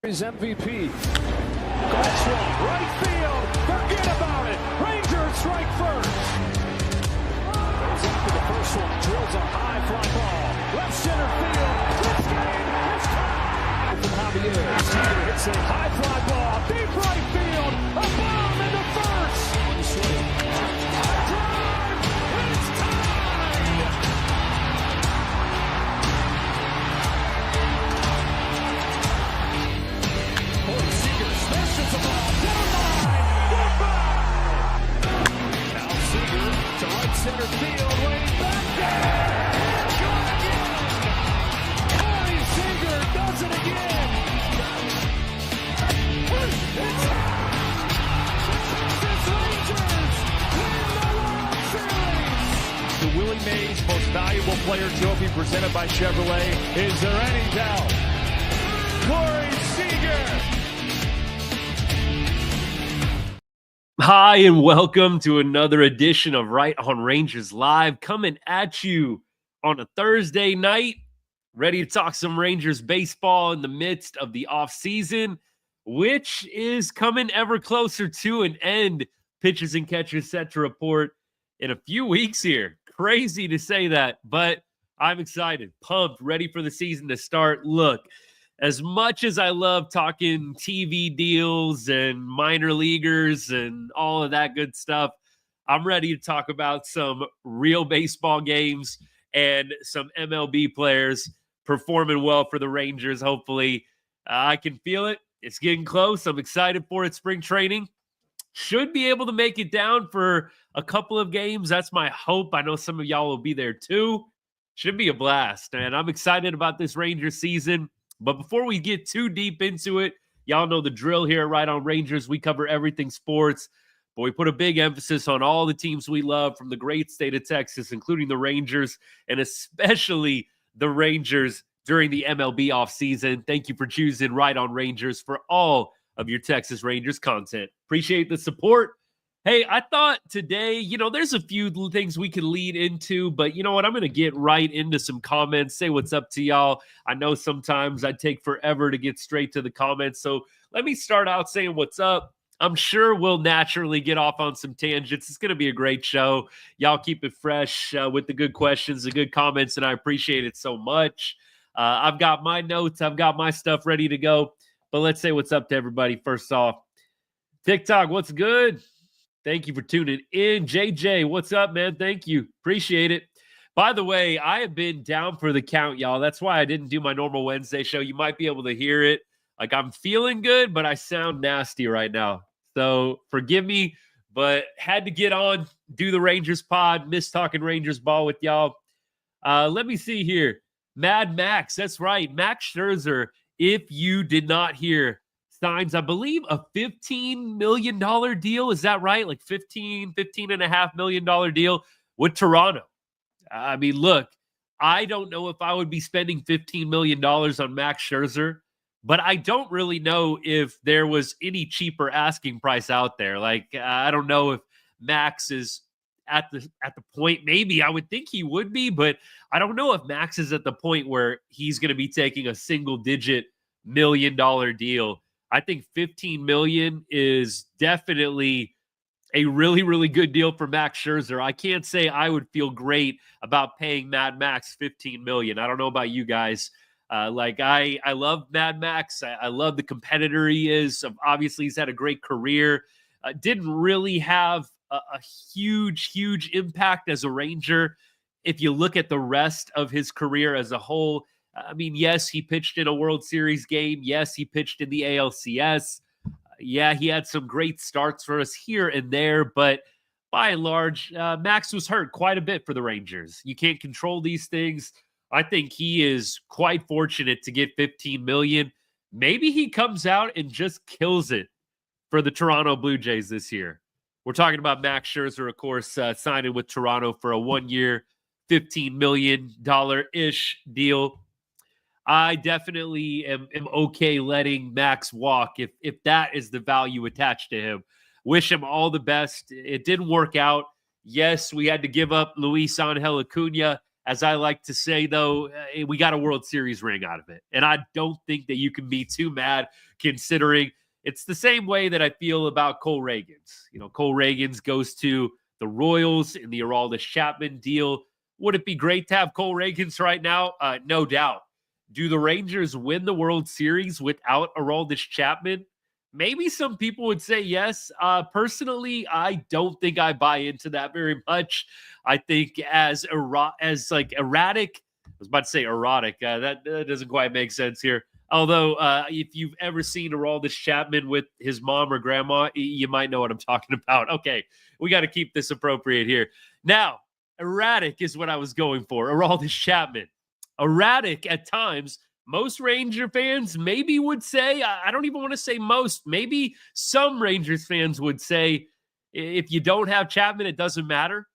His MVP. Golf swing, right field. Forget about it. Rangers strike first. Goes after the first one. Drills a high fly ball. Left center field. This game is tied. From Javier. Seager hits a high fly ball. Deep right field. A bomb into first. One swing. Drive. It's tied. Seager smashes the ball down the line. Goodbye. Now Seager to right center field. Way back there. Gone again. Corey Seager does it again. It's Texas Rangers win the World Series. The Willie Mays Most Valuable Player Trophy presented by Chevrolet. Is there any doubt? Corey Seager. Hi, and welcome to another edition of Right on Rangers Live, coming at you on a Thursday night, ready to talk some Rangers baseball in the midst of the offseason, which is coming ever closer to an end. Pitchers and catchers set to report in a few weeks here. Crazy to say that, but I'm excited, pumped, ready for the season to start. Look, as much as I love talking TV deals and minor leaguers and all of that good stuff, I'm ready to talk about some real baseball games and some MLB players performing well for the Rangers. Hopefully, I can feel it. It's getting close. I'm excited for it. Spring training should be able to make it down for a couple of games. That's my hope. I know some of y'all will be there too. Should be a blast, and I'm excited about this Rangers season. But before we get too deep into it, y'all know the drill here Right on Rangers. We cover everything sports, but we put a big emphasis on all the teams we love from the great state of Texas, including the Rangers, and especially the Rangers during the MLB offseason. Thank you for choosing Right on Rangers for all of your Texas Rangers content. Appreciate the support. Hey, I thought today, there's a few things we could lead into, but you know what? I'm going to get right into some comments, say what's up to y'all. I know sometimes I take forever to get straight to the comments, so let me start out saying what's up. I'm sure we'll naturally get off on some tangents. It's going to be a great show. Y'all keep it fresh with the good questions, the good comments, and I appreciate it so much. I've got my notes. I've got my stuff ready to go, but let's say what's up to everybody first off. TikTok, what's good? Thank you for tuning in. JJ, what's up, man? Thank you. Appreciate it. By the way, I have been down for the count, y'all. That's why I didn't do my normal Wednesday show. You might be able to hear it. Like, I'm feeling good, but I sound nasty right now. So forgive me, but had to get on, do the Rangers pod, miss talking Rangers ball with y'all. Let me see here. Mad Max, that's right. Max Scherzer, if you did not hear, signs, I believe, a $15 million deal. Is that right? Like $15.5 million deal with Toronto. I mean, look, I don't know if I would be spending $15 million on Max Scherzer, but I don't really know if there was any cheaper asking price out there. Like, I don't know if Max is at the point. Maybe I would think he would be, but I don't know if Max is at the point where he's going to be taking a single-digit $1 million deal. I think $15 million is definitely a really, really good deal for Max Scherzer. I can't say I would feel great about paying Mad Max $15 million. I don't know about you guys. I love Mad Max. I love the competitor he is. Obviously, he's had a great career. Didn't really have a huge, huge impact as a Ranger. If you look at the rest of his career as a whole, I mean, yes, he pitched in a World Series game. Yes, he pitched in the ALCS. Yeah, he had some great starts for us here and there, but by and large, Max was hurt quite a bit for the Rangers. You can't control these things. I think he is quite fortunate to get $15 million. Maybe he comes out and just kills it for the Toronto Blue Jays this year. We're talking about Max Scherzer, of course, signing with Toronto for a one-year, $15 million-ish deal. I definitely am okay letting Max walk if that is the value attached to him. Wish him all the best. It didn't work out. Yes, we had to give up Luis Angel Acuna As I like to say, though, we got a World Series ring out of it. And I don't think that you can be too mad considering it's the same way that I feel about Cole Reagans. Cole Reagans goes to the Royals in the Aroldis Chapman deal. Would it be great to have Cole Reagans right now? No doubt. Do the Rangers win the World Series without Aroldis Chapman? Maybe some people would say yes. Personally, I don't think I buy into that very much. I think as erratic, I was about to say erotic. That doesn't quite make sense here. Although, if you've ever seen Aroldis Chapman with his mom or grandma, you might know what I'm talking about. Okay, we got to keep this appropriate here. Now, erratic is what I was going for. Aroldis Chapman. Erratic at times. Most Ranger fans maybe would say, I don't even want to say most, maybe some Rangers fans would say, if you don't have Chapman, it doesn't matter.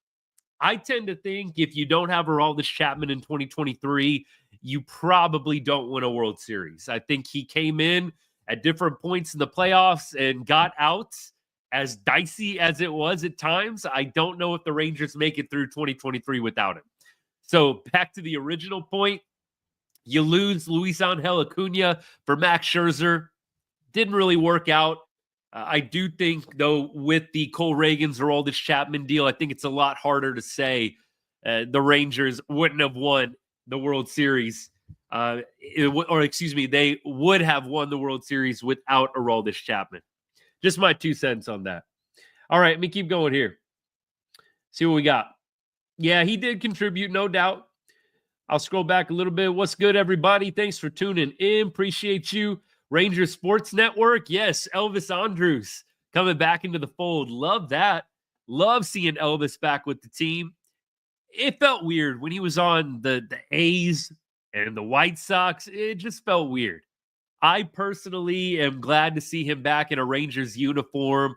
I tend to think if you don't have Aroldis Chapman in 2023, you probably don't win a World Series. I think he came in at different points in the playoffs and got out, as dicey as it was at times. I don't know if the Rangers make it through 2023 without him. So back to the original point. You lose Luis Angel Acuna for Max Scherzer. Didn't really work out. I do think, though, with the Cole Reagans or Aroldis Chapman deal, I think it's a lot harder to say the Rangers wouldn't have won the World Series. They would have won the World Series without Aroldis Chapman. Just my 2 cents on that. All right, let me keep going here. See what we got. Yeah, he did contribute, no doubt. I'll scroll back a little bit. What's good, everybody? Thanks for tuning in. Appreciate you. Ranger Sports Network. Yes, Elvis Andrews coming back into the fold. Love that. Love seeing Elvis back with the team. It felt weird when he was on the A's and the White Sox. It just felt weird. I personally am glad to see him back in a Rangers uniform.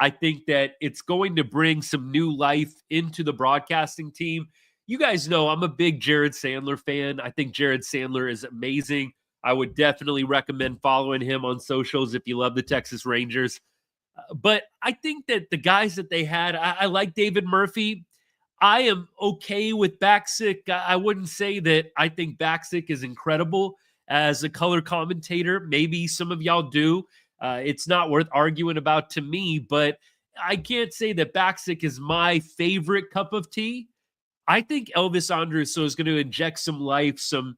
I think that it's going to bring some new life into the broadcasting team. You guys know I'm a big Jared Sandler fan. I think Jared Sandler is amazing. I would definitely recommend following him on socials if you love the Texas Rangers. But I think that the guys that they had, I like David Murphy. I am okay with Baksick. I wouldn't say that I think Baksick is incredible as a color commentator. Maybe some of y'all do. It's not worth arguing about to me, but I can't say that Baksick is my favorite cup of tea. I think Elvis Andrus is going to inject some life, some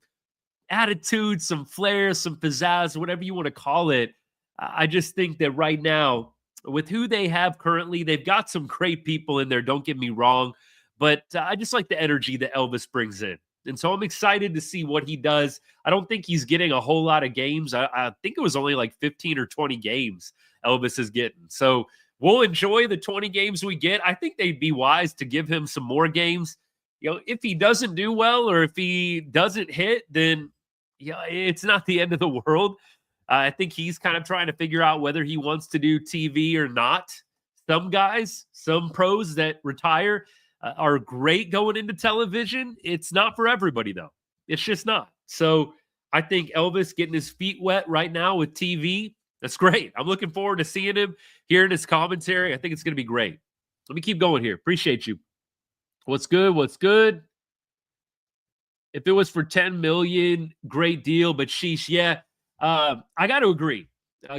attitude, some flair, some pizzazz, whatever you want to call it. I just think that right now, with who they have currently, they've got some great people in there, don't get me wrong, but I just like the energy that Elvis brings in. And so I'm excited to see what he does. I don't think he's getting a whole lot of games. I think it was only like 15 or 20 games Elvis is getting. So we'll enjoy the 20 games we get. I think they'd be wise to give him some more games. If he doesn't do well or if he doesn't hit, then it's not the end of the world. I think he's kind of trying to figure out whether he wants to do TV or not. Some guys, some pros that retire are great going into television. It's not for everybody, though. It's just not. So I think Elvis getting his feet wet right now with TV, that's great. I'm looking forward to seeing him, hearing his commentary. I think it's going to be great. Let me keep going here. Appreciate you. What's good? What's good? If it was for $10 million, great deal. But sheesh, yeah, I got to agree.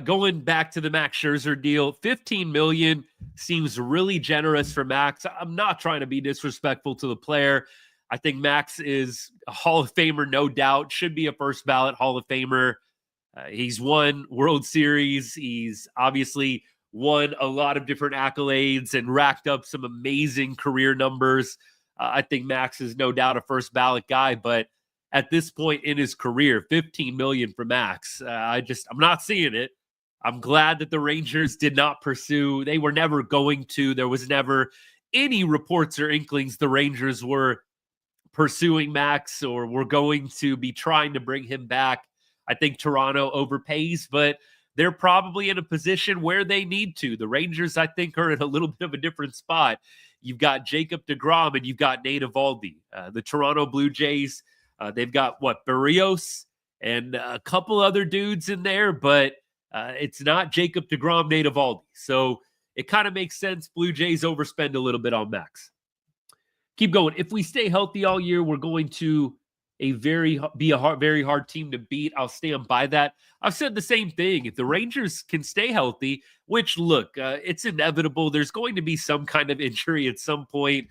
Going back to the Max Scherzer deal, $15 million seems really generous for Max. I'm not trying to be disrespectful to the player. I think Max is a Hall of Famer, no doubt. Should be a first ballot Hall of Famer. He's won World Series. He's obviously won a lot of different accolades and racked up some amazing career numbers. I think Max is no doubt a first ballot guy, but at this point in his career, $15 million for Max, I'm not seeing it. I'm glad that the Rangers did not pursue. They were never going to. There was never any reports or inklings the Rangers were pursuing Max or were going to be trying to bring him back. I think Toronto overpays, but they're probably in a position where they need to. The Rangers, I think, are in a little bit of a different spot. You've got Jacob deGrom and you've got Nate Eovaldi. The Toronto Blue Jays, they've got, Barrios and a couple other dudes in there, but it's not Jacob deGrom, Nate Eovaldi. So it kind of makes sense Blue Jays overspend a little bit on Max. Keep going. If we stay healthy all year, we're going to very hard team to beat. I'll stand by that. I've said the same thing. If the Rangers can stay healthy, which look, it's inevitable. There's going to be some kind of injury at some point.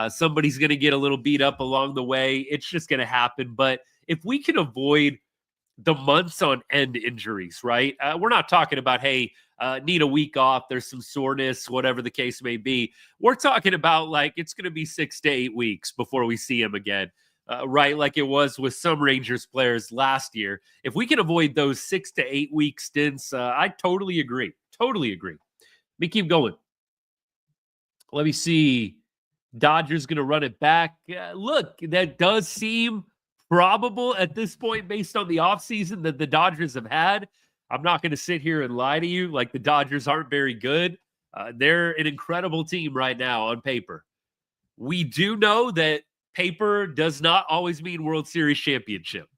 Somebody's going to get a little beat up along the way. It's just going to happen. But if we can avoid the months on end injuries, right? We're not talking about, hey, need a week off, there's some soreness, whatever the case may be. We're talking about like it's going to be 6 to 8 weeks before we see him again, right? Like it was with some Rangers players last year. If we can avoid those 6 to 8 week stints, I totally agree. Totally agree. Let me keep going. Let me see. Dodgers going to run it back. Look, that does seem probable at this point based on the offseason that the Dodgers have had. I'm not going to sit here and lie to you like the Dodgers aren't very good. They're an incredible team right now on paper. We do know that paper does not always mean World Series championship.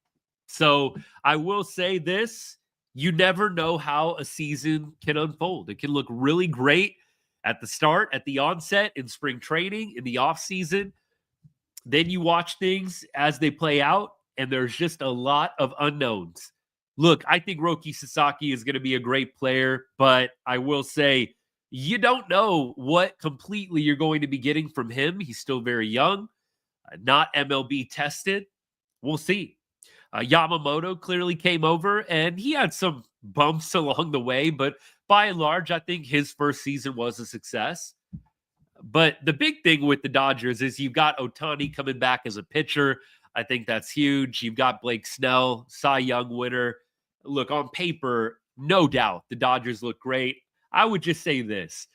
So I will say this, you never know how a season can unfold. It can look really great at the start, at the onset, in spring training, in the offseason. Then you watch things as they play out, and there's just a lot of unknowns. Look, I think Roki Sasaki is going to be a great player, but I will say you don't know what completely you're going to be getting from him. He's still very young, not MLB tested. We'll see. Yamamoto clearly came over, and he had some bumps along the way, but by and large, I think his first season was a success. But the big thing with the Dodgers is you've got Ohtani coming back as a pitcher. I think that's huge. You've got Blake Snell, Cy Young winner. Look, on paper, no doubt, the Dodgers look great. I would just say this.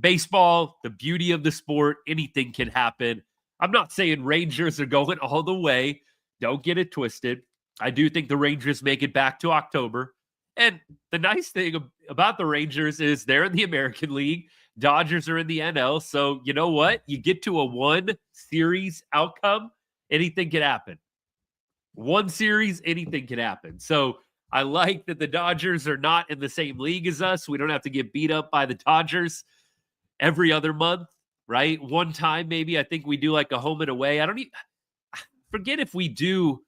Baseball, the beauty of the sport, anything can happen. I'm not saying Rangers are going all the way. Don't get it twisted. I do think the Rangers make it back to October. And the nice thing about the Rangers is they're in the American League. Dodgers are in the NL. So you know what? You get to a one series outcome, anything can happen. One series, anything can happen. So I like that the Dodgers are not in the same league as us. We don't have to get beat up by the Dodgers every other month, right? One time, maybe I think we do like a home and away. I forget if we do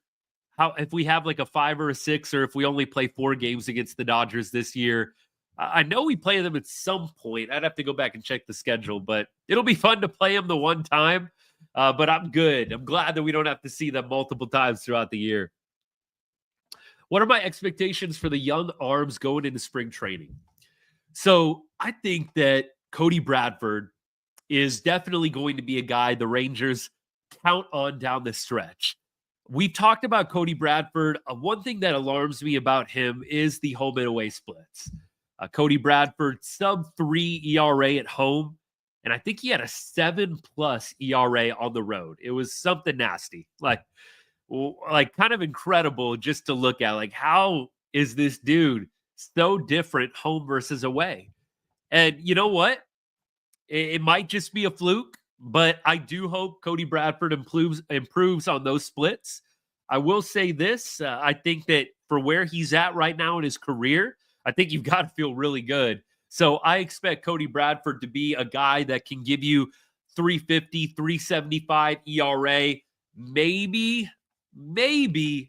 if we have like a 5 or a 6, or if we only play 4 games against the Dodgers this year. I know we play them at some point. I'd have to go back and check the schedule, but it'll be fun to play them the one time. But I'm good. I'm glad that we don't have to see them multiple times throughout the year. What are my expectations for the young arms going into spring training? So I think that Cody Bradford is definitely going to be a guy the Rangers count on down the stretch. We've talked about Cody Bradford. One thing that alarms me about him is the home and away splits. Cody Bradford, sub-3 ERA at home, and I think he had a 7+ ERA on the road. It was something nasty, like kind of incredible just to look at. Like, how is this dude so different home versus away? And you know what? It might just be a fluke, but I do hope Cody Bradford improves on those splits. I will say this. I think that for where he's at right now in his career, I think you've got to feel really good. So I expect Cody Bradford to be a guy that can give you 350, 375 ERA, maybe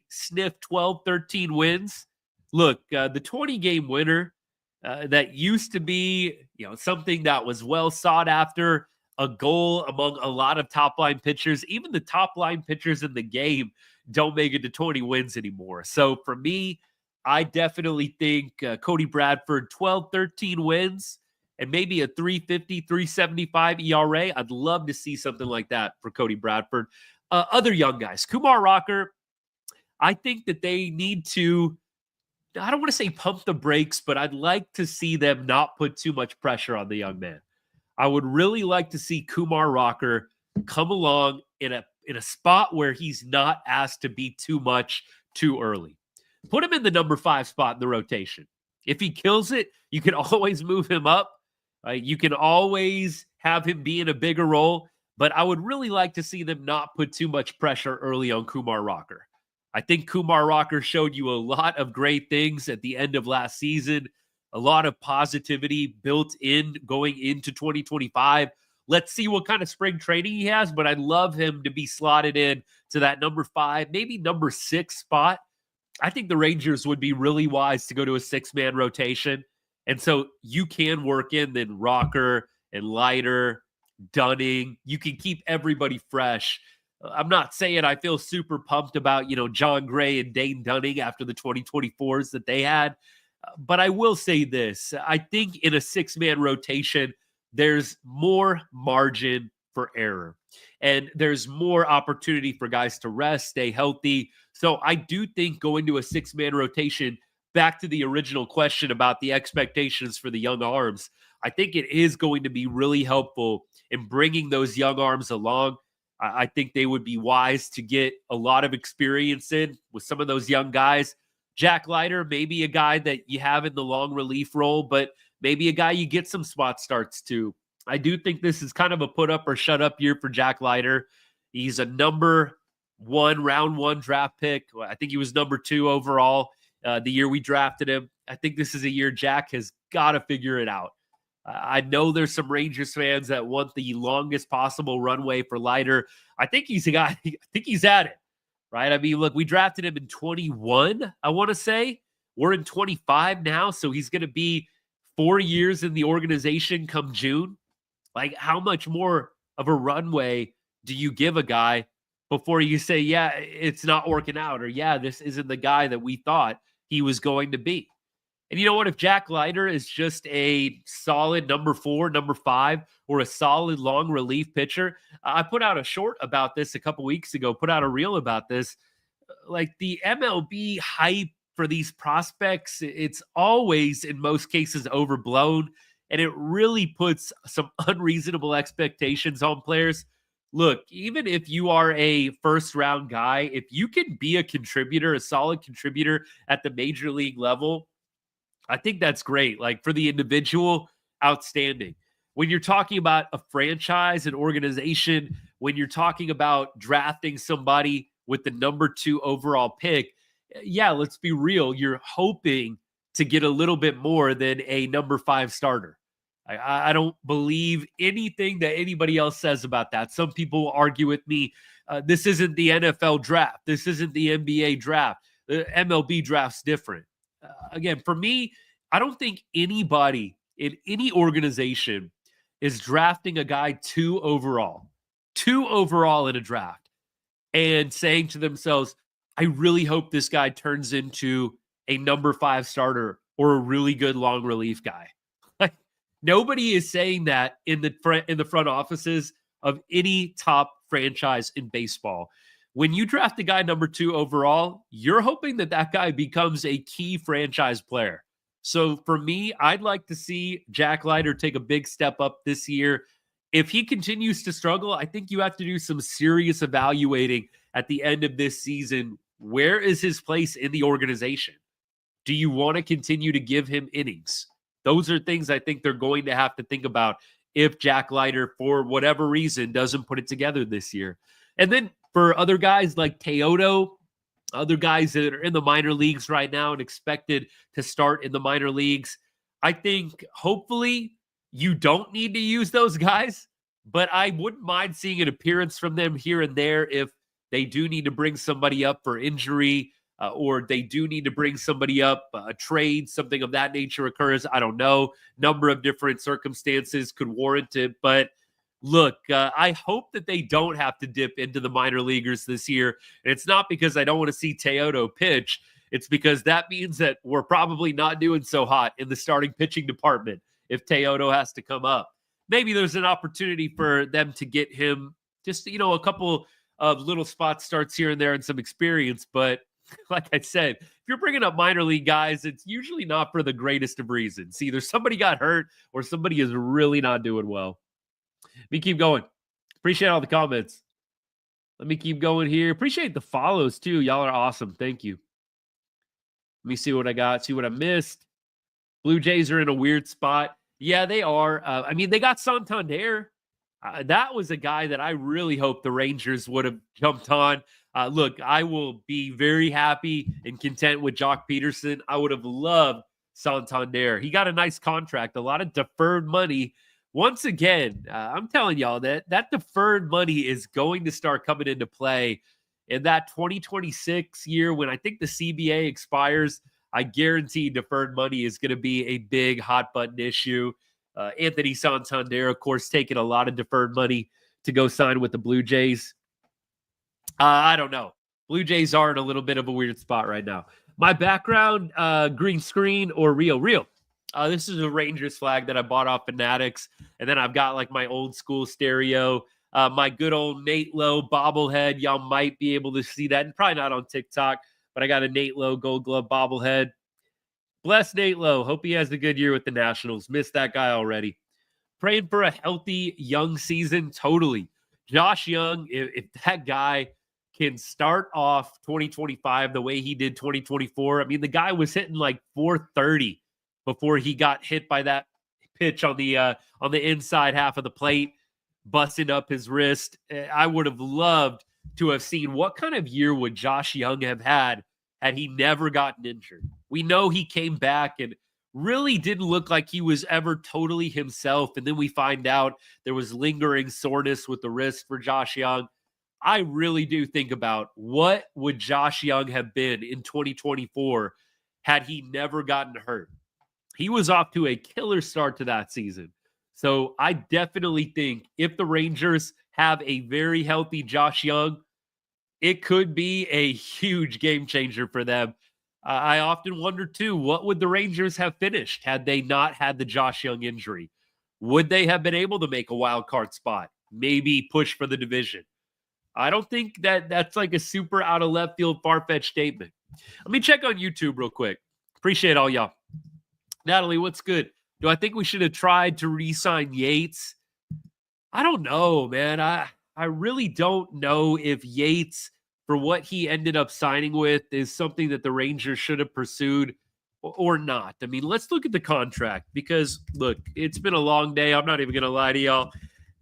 sniff 12, 13 wins. Look, the 20-game winner, that used to be, something that was well sought after, a goal among a lot of top-line pitchers. Even the top-line pitchers in the game don't make it to 20 wins anymore. So for me, I definitely think Cody Bradford, 12, 13 wins, and maybe a 350, 375 ERA. I'd love to see something like that for Cody Bradford. Other young guys, Kumar Rocker, I think that they need to, I don't want to say pump the brakes, but I'd like to see them not put too much pressure on the young man. I would really like to see Kumar Rocker come along in a spot where he's not asked to be too much too early. Put him in the number 5 spot in the rotation. If he kills it, you can always move him up. You can always have him be in a bigger role, but I would really like to see them not put too much pressure early on Kumar Rocker. I think Kumar Rocker showed you a lot of great things at the end of last season, a lot of positivity built in going into 2025. Let's see what kind of spring training he has, but I'd love him to be slotted in to that number 5, maybe number 6 spot. I think the Rangers would be really wise to go to a 6-man rotation. And so you can work in then Rocker and Leiter, Dunning. You can keep everybody fresh. I'm not saying I feel super pumped about, John Gray and Dane Dunning after the 2024s that they had. But I will say this. I think in a 6-man rotation, there's more margin for error. And there's more opportunity for guys to rest, stay healthy. So I do think going to a 6-man rotation, back to the original question about the expectations for the young arms, I think it is going to be really helpful in bringing those young arms along. I think they would be wise to get a lot of experience in with some of those young guys. Jack Leiter, maybe a guy that you have in the long relief role, but maybe a guy you get some spot starts to. I do think this is kind of a put up or shut up year for Jack Leiter. He's a number 1, round 1 draft pick. I think he was number 2 overall the year we drafted him. I think this is a year Jack has got to figure it out. I know there's some Rangers fans that want the longest possible runway for Leiter. I think he's a guy, I think he's at it, right? I mean, look, we drafted him in 21, I want to say. We're in 25 now, so he's going to be 4 years in the organization come June. Like, how much more of a runway do you give a guy before you say, yeah, it's not working out, or yeah, this isn't the guy that we thought he was going to be? And you know what? If Jack Leiter is just a solid number 4, number 5, or a solid long relief pitcher, I put out a short about this a couple weeks ago, put out a reel about this. Like, the MLB hype for these prospects, it's always, in most cases, overblown. And it really puts some unreasonable expectations on players. Look, even if you are a first-round guy, if you can be a contributor, a solid contributor at the major league level, I think that's great. Like, for the individual, outstanding. When you're talking about a franchise, an organization, when you're talking about drafting somebody with the number 2 overall pick, yeah, let's be real. You're hoping to get a little bit more than a number 5 starter. I don't believe anything that anybody else says about that. Some people will argue with me, this isn't the NFL draft. This isn't the NBA draft. The MLB draft's different. Again, for me, I don't think anybody in any organization is drafting a guy 2 overall in a draft, and saying to themselves, I really hope this guy turns into a number 5 starter or a really good long relief guy. Like, nobody is saying that in the front offices of any top franchise in baseball. When you draft a guy number 2 overall, you're hoping that that guy becomes a key franchise player. So for me, I'd like to see Jack Leiter take a big step up this year. If he continues to struggle, I think you have to do some serious evaluating at the end of this season. Where is his place in the organization? Do you want to continue to give him innings? Those are things I think they're going to have to think about if Jack Leiter, for whatever reason, doesn't put it together this year. And then for other guys like Teodo, other guys that are in the minor leagues right now and expected to start in the minor leagues, I think hopefully you don't need to use those guys, but I wouldn't mind seeing an appearance from them here and there if they do need to bring somebody up for injury, or they do need to bring somebody up, a trade, something of that nature occurs. I don't know. Number of different circumstances could warrant it. But look, I hope that they don't have to dip into the minor leaguers this year. And it's not because I don't want to see Teodo pitch. It's because that means that we're probably not doing so hot in the starting pitching department if Teodo has to come up. Maybe there's an opportunity for them to get him just, a couple of little spot starts here and there and some experience. But like I said, if you're bringing up minor league guys, it's usually not for the greatest of reasons. Either somebody got hurt or somebody is really not doing well. Let me keep going. Appreciate all the comments. Let me keep going here. Appreciate the follows too. Y'all are awesome. Thank you. Let me see what I got. See what I missed. Blue Jays are in a weird spot. Yeah, they are. They got Santander. That was a guy that I really hope the Rangers would have jumped on. Look, I will be very happy and content with Jock Peterson. I would have loved Santander. He got a nice contract, a lot of deferred money, once again, I'm telling y'all that deferred money is going to start coming into play in that 2026 year when I think the CBA expires. I guarantee deferred money is going to be a big hot button issue. Anthony Santander, of course, taking a lot of deferred money to go sign with the Blue Jays. I don't know. Blue Jays are in a little bit of a weird spot right now. My background, green screen or real. This is a Rangers flag that I bought off Fanatics. And then I've got like my old school stereo, my good old Nate Lowe bobblehead. Y'all might be able to see that. And probably not on TikTok, but I got a Nate Lowe Gold Glove bobblehead. Bless Nate Lowe. Hope he has a good year with the Nationals. Missed that guy already. Praying for a healthy young season. Totally. Josh Young, if that guy can start off 2025 the way he did 2024, I mean, the guy was hitting like 430 before he got hit by that pitch on the inside half of the plate, busting up his wrist. I would have loved to have seen what kind of year would Josh Young have had he never gotten injured. We know he came back and really didn't look like he was ever totally himself. And then we find out there was lingering soreness with the wrist for Josh Young. I really do think about what would Josh Young have been in 2024 had he never gotten hurt. He was off to a killer start to that season. So I definitely think if the Rangers have a very healthy Josh Young, it could be a huge game changer for them. I often wonder, too, what would the Rangers have finished had they not had the Josh Young injury? Would they have been able to make a wild card spot? Maybe push for the division? I don't think that's like a super out of left field far-fetched statement. Let me check on YouTube real quick. Appreciate all y'all. Natalie, what's good? Do I think we should have tried to re-sign Yates? I don't know, man. I really don't know if Yates, for what he ended up signing with, is something that the Rangers should have pursued or not. I mean, let's look at the contract because, look, it's been a long day. I'm not even going to lie to y'all.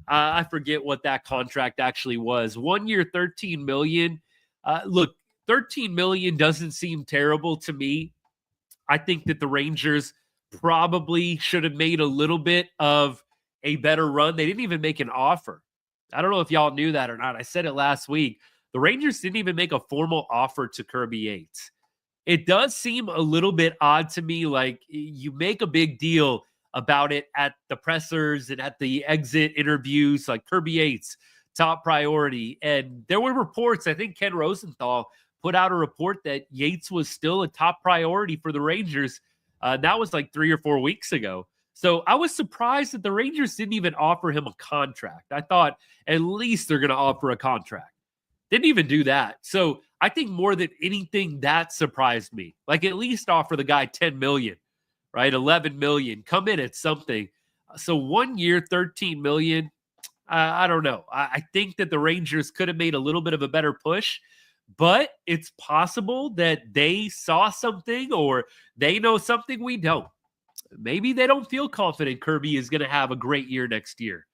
I forget what that contract actually was. 1 year, $13 million. Look, $13 million doesn't seem terrible to me. I think that the Rangers probably should have made a little bit of a better run. They didn't even make an offer. I don't know if y'all knew that or not. I said it last week. The Rangers didn't even make a formal offer to Kirby Yates. It does seem a little bit odd to me. Like, you make a big deal about it at the pressers and at the exit interviews, like Kirby Yates, top priority. And there were reports, I think Ken Rosenthal put out a report that Yates was still a top priority for the Rangers. That was like 3 or 4 weeks ago. So I was surprised that the Rangers didn't even offer him a contract. I thought at least they're going to offer a contract. Didn't even do that. So I think more than anything, that surprised me. Like, at least offer the guy $10 million, right? $11 million. Come in at something. So 1 year, $13 million. I don't know. I think that the Rangers could have made a little bit of a better push, but it's possible that they saw something or they know something we don't. Maybe they don't feel confident Kirby is going to have a great year next year.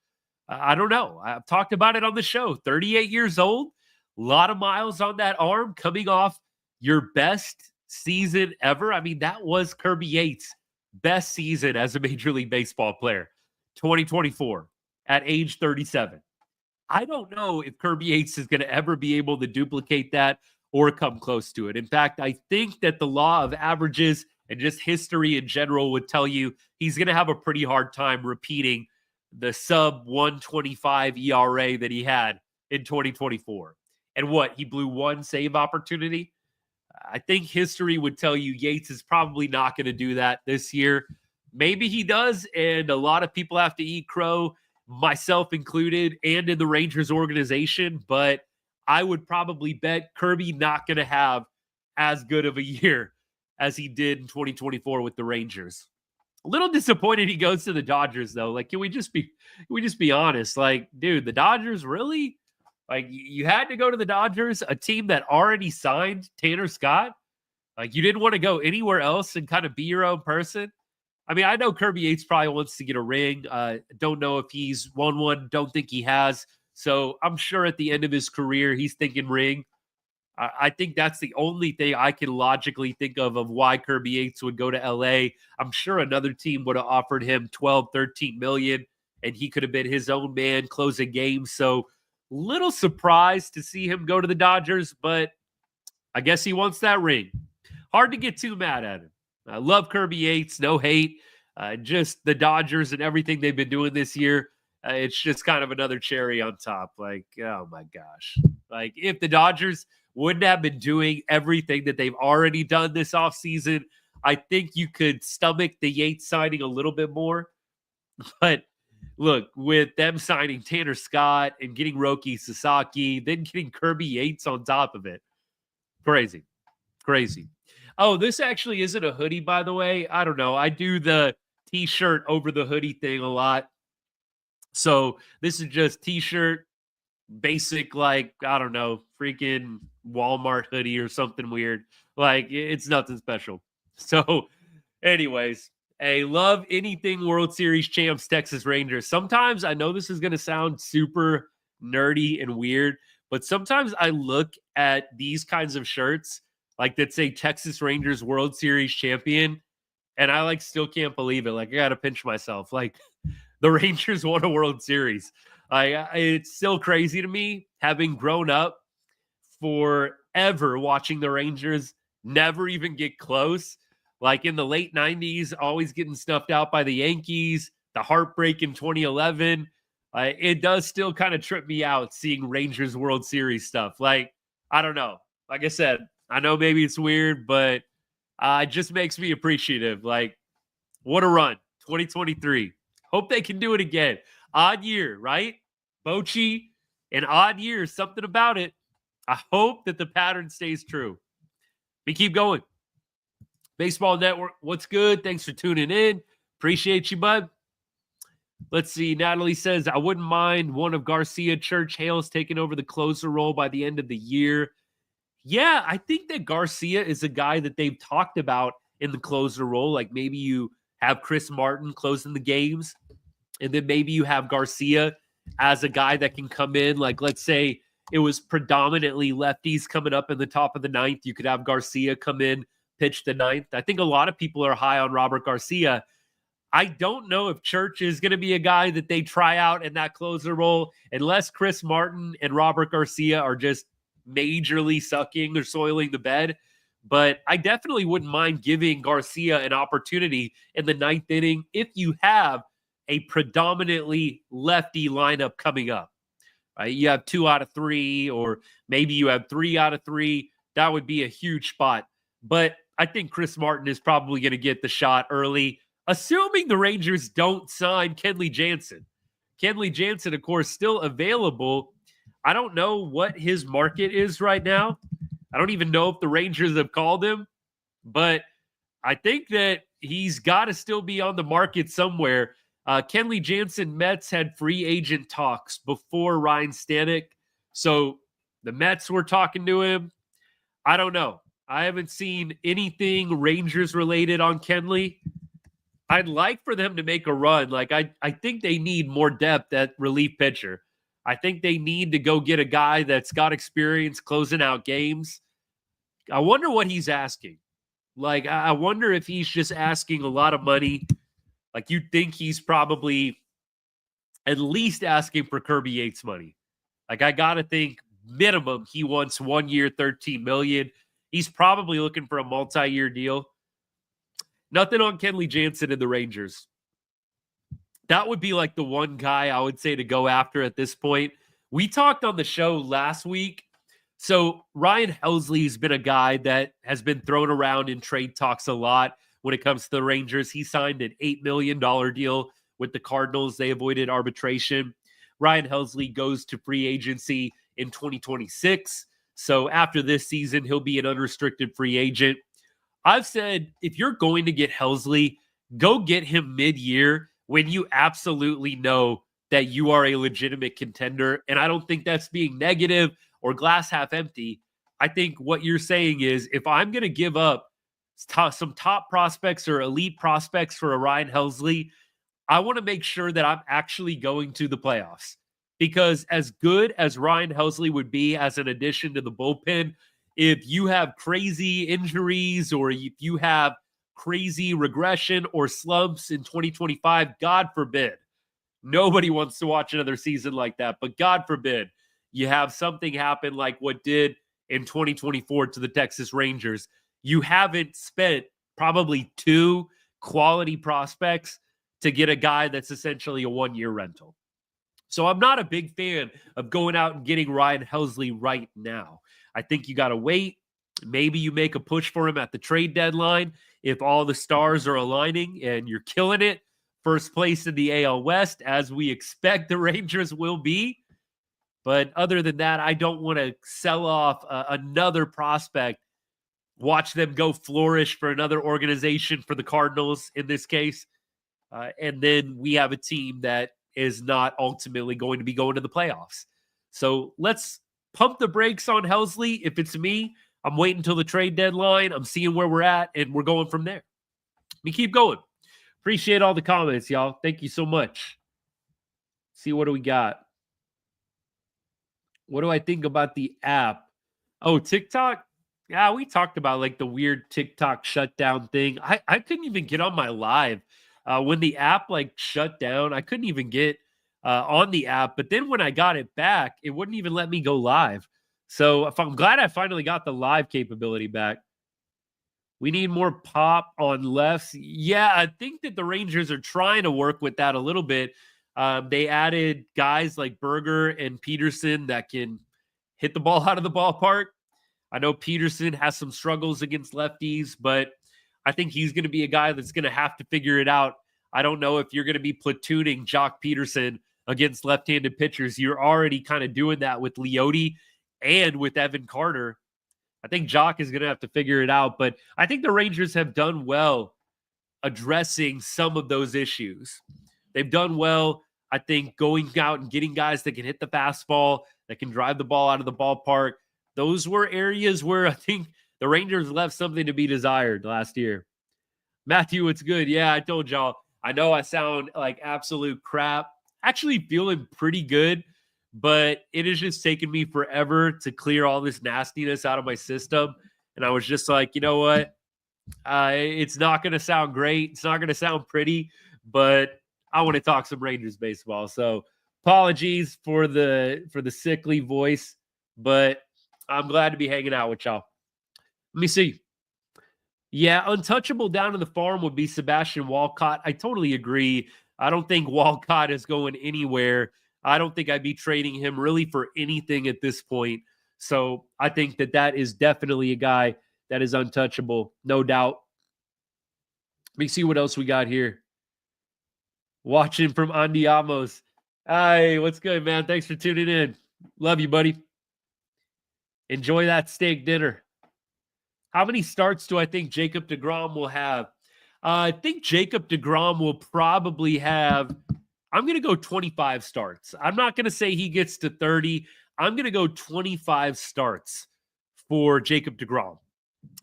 I don't know. I've talked about it on the show. 38 years old, a lot of miles on that arm, coming off your best season ever. I mean, that was Kirby Yates' best season as a Major League Baseball player, 2024, at age 37. I don't know if Kirby Yates is going to ever be able to duplicate that or come close to it. In fact, I think that the law of averages and just history in general would tell you he's going to have a pretty hard time repeating the sub 125 ERA that he had in 2024. And what, he blew one save opportunity? I think history would tell you Yates is probably not going to do that this year. Maybe he does, and a lot of people have to eat crow, myself included, and in the Rangers organization, but I would probably bet Kirby not going to have as good of a year as he did in 2024 with the Rangers. A little disappointed he goes to the Dodgers, though. Like, can we just be honest? Like, dude, the Dodgers really? Like, you had to go to the Dodgers, a team that already signed Tanner Scott? Like, you didn't want to go anywhere else and kind of be your own person? I mean, I know Kirby Yates probably wants to get a ring. Don't know if he's won one. Don't think he has. So I'm sure at the end of his career, he's thinking ring. I think that's the only thing I can logically think of why Kirby Yates would go to LA. I'm sure another team would have offered him 12, 13 million. and he could have been his own man closing games. So little surprised to see him go to the Dodgers, but I guess he wants that ring. Hard to get too mad at him. I love Kirby Yates, no hate. Just the Dodgers and everything they've been doing this year. It's just kind of another cherry on top. Like, oh my gosh. Like, if the Dodgers wouldn't have been doing everything that they've already done this offseason, I think you could stomach the Yates signing a little bit more. But look, with them signing Tanner Scott and getting Roki Sasaki, then getting Kirby Yates on top of it. Crazy. Oh, this actually isn't a hoodie, by the way. I don't know. I do the t-shirt over the hoodie thing a lot. So this is just t-shirt, basic, like, I don't know, freaking Walmart hoodie or something weird. Like, it's nothing special. So anyways, hey, love anything World Series champs, Texas Rangers. Sometimes I know this is going to sound super nerdy and weird, but sometimes I look at these kinds of shirts like that say Texas Rangers World Series champion, and I like still can't believe it. Like, I got to pinch myself. Like, the Rangers won a World Series. It's still crazy to me, having grown up forever watching the Rangers never even get close. Like in the late 90s, always getting snuffed out by the Yankees, the heartbreak in 2011. It does still kind of trip me out seeing Rangers World Series stuff. Like, I don't know. Like I said, I know maybe it's weird, but it just makes me appreciative. Like, what a run. 2023. Hope they can do it again. Odd year, right? Bochy, an odd year, something about it. I hope that the pattern stays true. We keep going. Baseball Network, what's good? Thanks for tuning in. Appreciate you, bud. Let's see. Natalie says, I wouldn't mind one of Garcia Church Hales taking over the closer role by the end of the year. Yeah, I think that Garcia is a guy that they've talked about in the closer role. Like, maybe you have Chris Martin closing the games, and then maybe you have Garcia as a guy that can come in. Like, let's say it was predominantly lefties coming up in the top of the ninth. You could have Garcia come in, pitch the ninth. I think a lot of people are high on Robert Garcia. I don't know if Church is going to be a guy that they try out in that closer role, unless Chris Martin and Robert Garcia are just majorly sucking or soiling the bed. But I definitely wouldn't mind giving Garcia an opportunity in the ninth inning if you have a predominantly lefty lineup coming up. Right? You have 2 out of 3, or maybe you have 3 out of 3. That would be a huge spot. But I think Chris Martin is probably going to get the shot early, assuming the Rangers don't sign Kenley Jansen. Kenley Jansen, of course, still available. I don't know what his market is right now. I don't even know if the Rangers have called him, but I think that he's got to still be on the market somewhere. Kenley Jansen, Mets had free agent talks before Ryan Stanek. So the Mets were talking to him. I don't know. I haven't seen anything Rangers related on Kenley. I'd like for them to make a run. Like, I think they need more depth at relief pitcher. I think they need to go get a guy that's got experience closing out games. I wonder what he's asking. Like, I wonder if he's just asking a lot of money. Like, you'd think he's probably at least asking for Kirby Yates money. Like, I got to think minimum he wants 1 year, $13 million. He's probably looking for a multi-year deal. Nothing on Kenley Jansen and the Rangers. That would be like the one guy I would say to go after at this point. We talked on the show last week. So Ryan Helsley's been a guy that has been thrown around in trade talks a lot when it comes to the Rangers. He signed an $8 million deal with the Cardinals. They avoided arbitration. Ryan Helsley goes to free agency in 2026. So after this season, he'll be an unrestricted free agent. I've said, if you're going to get Helsley, go get him mid-year when you absolutely know that you are a legitimate contender. And I don't think that's being negative or glass half empty. I think what you're saying is, if I'm going to give up some top prospects or elite prospects for a Ryan Helsley, I want to make sure that I'm actually going to the playoffs. Because as good as Ryan Helsley would be as an addition to the bullpen, if you have crazy injuries or if you have crazy regression or slumps in 2025, God forbid, Nobody wants to watch another season like that. But God forbid you have something happen like what did in 2024 to the Texas Rangers. You haven't spent probably 2 quality prospects to get a guy that's essentially a 1-year rental. So I'm not a big fan of going out and getting Ryan Helsley right now. I think you got to wait. Maybe you make a push for him at the trade deadline if all the stars are aligning and you're killing it. First place in the AL West, as we expect the Rangers will be. But other than that, I don't want to sell off another prospect, watch them go flourish for another organization, for the Cardinals in this case. And then we have a team that is not ultimately going to be going to the playoffs. So let's pump the brakes on Helsley. If it's me, I'm waiting until the trade deadline. I'm seeing where we're at, and we're going from there. We keep going. Appreciate all the comments, y'all. Thank you so much. See, what do we got? What do I think about the app? Oh, TikTok? Yeah, we talked about like the weird TikTok shutdown thing. I couldn't even get on my live. When the app like shut down, I couldn't even get on the app. But then when I got it back, it wouldn't even let me go live. So I'm glad I finally got the live capability back. We need more pop on lefts. Yeah, I think that the Rangers are trying to work with that a little bit. They added guys like Berger and Peterson that can hit the ball out of the ballpark. I know Peterson has some struggles against lefties, but I think he's going to be a guy that's going to have to figure it out. I don't know if you're going to be platooning Jock Peterson against left-handed pitchers. You're already kind of doing that with Leote and with Evan Carter. I think Jock is going to have to figure it out, but I think the Rangers have done well addressing some of those issues. They've done well, I think, going out and getting guys that can hit the fastball, that can drive the ball out of the ballpark. Those were areas where I think the Rangers left something to be desired last year. Matthew, it's good. Yeah, I told y'all. I know I sound like absolute crap. Actually feeling pretty good, but it has just taken me forever to clear all this nastiness out of my system. And I was just like, you know what? It's not going to sound great. It's not going to sound pretty, but I want to talk some Rangers baseball. So apologies for the sickly voice, but I'm glad to be hanging out with y'all. Let me see. Yeah, untouchable down to the farm would be Sebastian Walcott. I totally agree. I don't think Walcott is going anywhere. I don't think I'd be trading him really for anything at this point. So I think that is definitely a guy that is untouchable, no doubt. Let me see what else we got here. Watching from Andy Amos. Hi, what's good, man? Thanks for tuning in. Love you, buddy. Enjoy that steak dinner. How many starts do I think Jacob deGrom will have? I think Jacob deGrom will probably have, I'm going to go 25 starts. I'm not going to say he gets to 30. I'm going to go 25 starts for Jacob deGrom.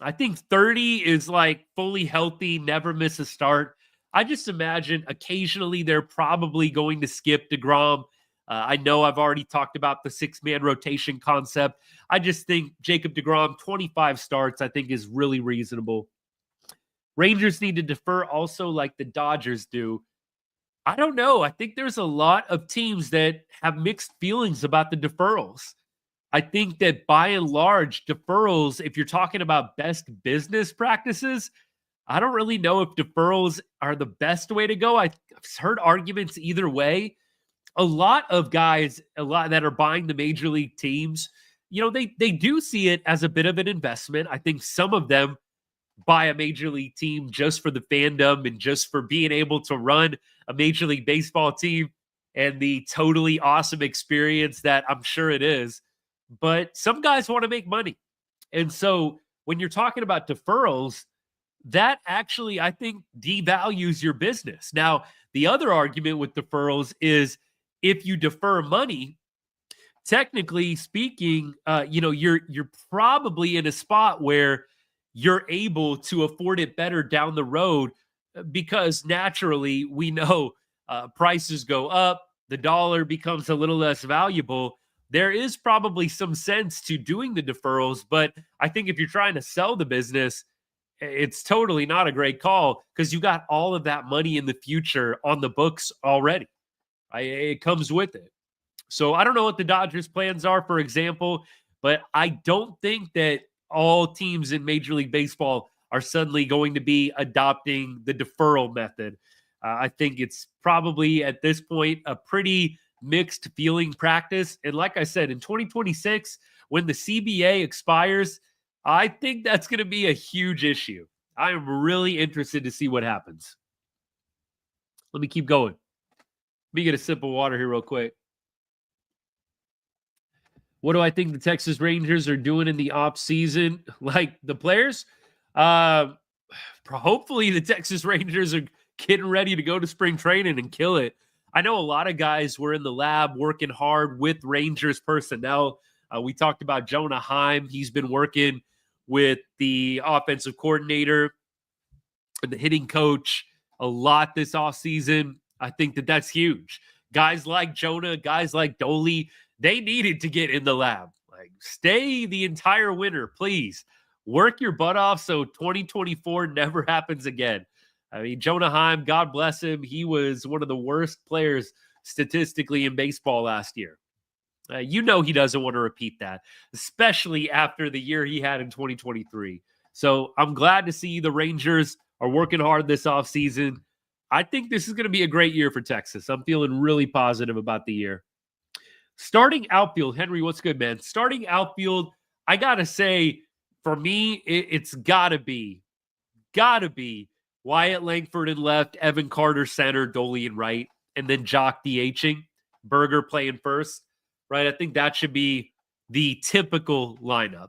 I think 30 is like fully healthy, never miss a start. I just imagine occasionally they're probably going to skip deGrom. I know I've already talked about the 6-man rotation concept. I just think Jacob deGrom, 25 starts, I think is really reasonable. Rangers need to defer also like the Dodgers do. I don't know. I think there's a lot of teams that have mixed feelings about the deferrals. I think that by and large, deferrals, if you're talking about best business practices, I don't really know if deferrals are the best way to go. I've heard arguments either way. A lot of guys, that are buying the major league teams, they do see it as a bit of an investment. I think some of them buy a major league team just for the fandom and just for being able to run a major league baseball team and the totally awesome experience that I'm sure it is. But some guys want to make money. And so when you're talking about deferrals, that actually, I think, devalues your business. Now, the other argument with deferrals is if you defer money, technically speaking, you're probably in a spot where you're able to afford it better down the road because naturally we know prices go up, the dollar becomes a little less valuable. There is probably some sense to doing the deferrals, but I think if you're trying to sell the business, it's totally not a great call because you got all of that money in the future on the books already. It comes with it. So I don't know what the Dodgers' plans are, for example, but I don't think that all teams in Major League Baseball are suddenly going to be adopting the deferral method. I think it's probably at this point a pretty mixed feeling practice. And like I said, in 2026, when the CBA expires, I think that's going to be a huge issue. I am really interested to see what happens. Let me keep going. Let me get a sip of water here real quick. What do I think the Texas Rangers are doing in the offseason? Like the players? Hopefully the Texas Rangers are getting ready to go to spring training and kill it. I know a lot of guys were in the lab working hard with Rangers personnel. We talked about Jonah Heim. He's been working with the offensive coordinator and the hitting coach a lot this offseason. I think that that's huge. Guys like Jonah, guys like Dolly, they needed to get in the lab. Like, stay the entire winter, please. Work your butt off so 2024 never happens again. I mean, Jonah Heim, God bless him. He was one of the worst players statistically in baseball last year. You know he doesn't want to repeat that, especially after the year he had in 2023. So I'm glad to see the Rangers are working hard this offseason. I think this is going to be a great year for Texas. I'm feeling really positive about the year. Starting outfield, Henry, what's good, man? Starting outfield, I got to say, for me, it's got to be Wyatt Langford in left, Evan Carter center, Dolly in right, and then Jock DHing, Berger playing first, right? I think that should be the typical lineup.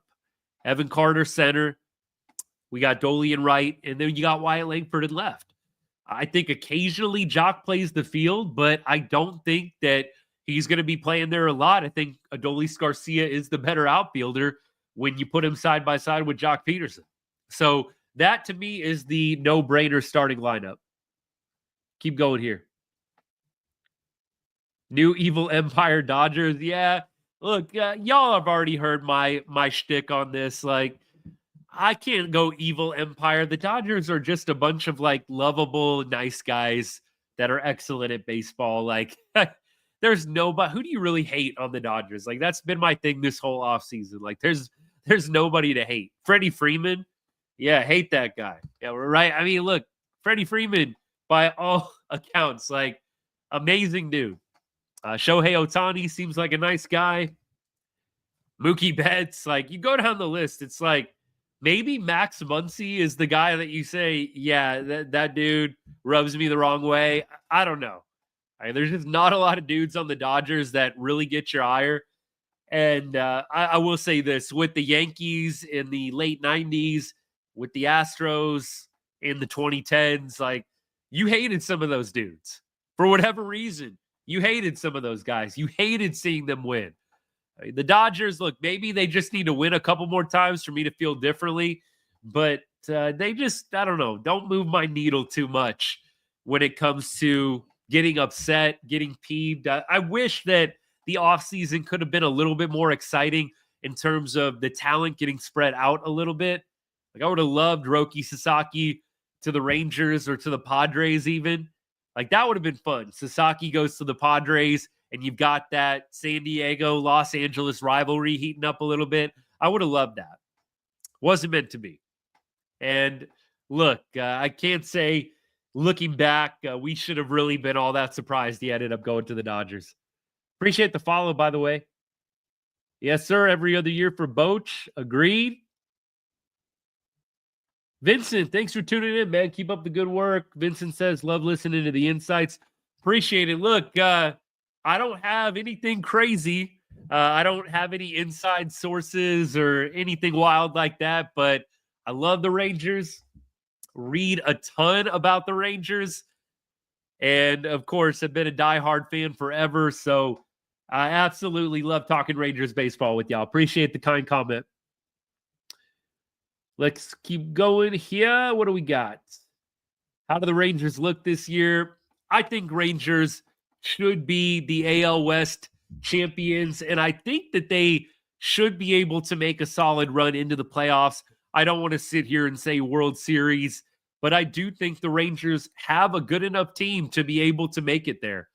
Evan Carter center, we got Dolly in right, and then you got Wyatt Langford in left. I think occasionally Jock plays the field, but I don't think that he's going to be playing there a lot. I think Adolis Garcia is the better outfielder when you put him side by side with Jock Peterson. So that to me is the no-brainer starting lineup. Keep going here. New Evil Empire Dodgers. Yeah, look, y'all have already heard my shtick on this. Like, I can't go Evil Empire. The Dodgers are just a bunch of like lovable, nice guys that are excellent at baseball. Like, there's nobody. Who do you really hate on the Dodgers? Like, that's been my thing this whole offseason. Like, there's nobody to hate. Freddie Freeman, yeah, hate that guy. Yeah, right. I mean, look, Freddie Freeman, by all accounts, like, amazing dude. Shohei Ohtani seems like a nice guy. Mookie Betts, like, you go down the list, it's like, maybe Max Muncy is the guy that you say, yeah, that dude rubs me the wrong way. I don't know. There's just not a lot of dudes on the Dodgers that really get your ire. And I will say this, with the Yankees in the late 90s, with the Astros in the 2010s, like, you hated some of those dudes. For whatever reason, you hated some of those guys. You hated seeing them win. The Dodgers, look, maybe they just need to win a couple more times for me to feel differently, but they just, I don't know, don't move my needle too much when it comes to getting upset, getting peeved. I wish that the offseason could have been a little bit more exciting in terms of the talent getting spread out a little bit. Like, I would have loved Roki Sasaki to the Rangers or to the Padres even. Like, that would have been fun. Sasaki goes to the Padres, and you've got that San Diego, Los Angeles rivalry heating up a little bit. I would have loved that. Wasn't meant to be. And look, I can't say, looking back, we should have really been all that surprised he ended up going to the Dodgers. Appreciate the follow, by the way. Yes, sir. Every other year for Boch. Agreed. Vincent, thanks for tuning in, man. Keep up the good work. Vincent says, love listening to the insights. Appreciate it. Look, I don't have anything crazy. I don't have any inside sources or anything wild like that, but I love the Rangers. Read a ton about the Rangers. And, of course, I've been a diehard fan forever, so I absolutely love talking Rangers baseball with y'all. Appreciate the kind comment. Let's keep going here. What do we got? How do the Rangers look this year? I think Rangers should be the AL West champions, and I think that they should be able to make a solid run into the playoffs. I don't want to sit here and say World Series, but I do think the Rangers have a good enough team to be able to make it there.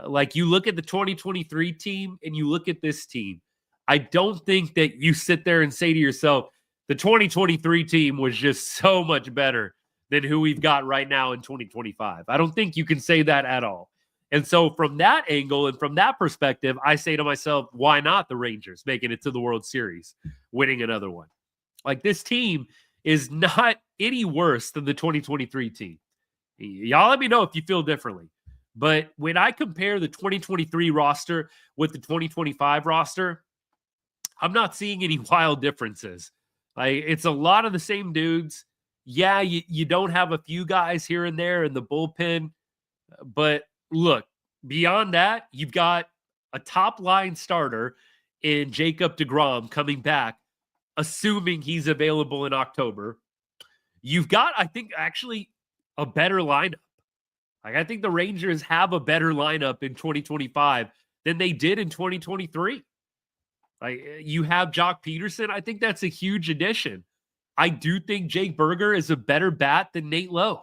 Like you look at the 2023 team and you look at this team. I don't think that you sit there and say to yourself, the 2023 team was just so much better than who we've got right now in 2025. I don't think you can say that at all. And so from that angle and from that perspective, I say to myself, why not the Rangers making it to the World Series, winning another one? Like this team is not any worse than the 2023 team. Y'all let me know if you feel differently. But when I compare the 2023 roster with the 2025 roster, I'm not seeing any wild differences. Like it's a lot of the same dudes. Yeah, you don't have a few guys here and there in the bullpen. But look, beyond that, you've got a top line starter in Jacob deGrom coming back, assuming he's available in October. You've got, I think, actually a better lineup. Like I think the Rangers have a better lineup in 2025 than they did in 2023. Like you have Jock Peterson. I think that's a huge addition. I do think Jake Berger is a better bat than Nate Lowe.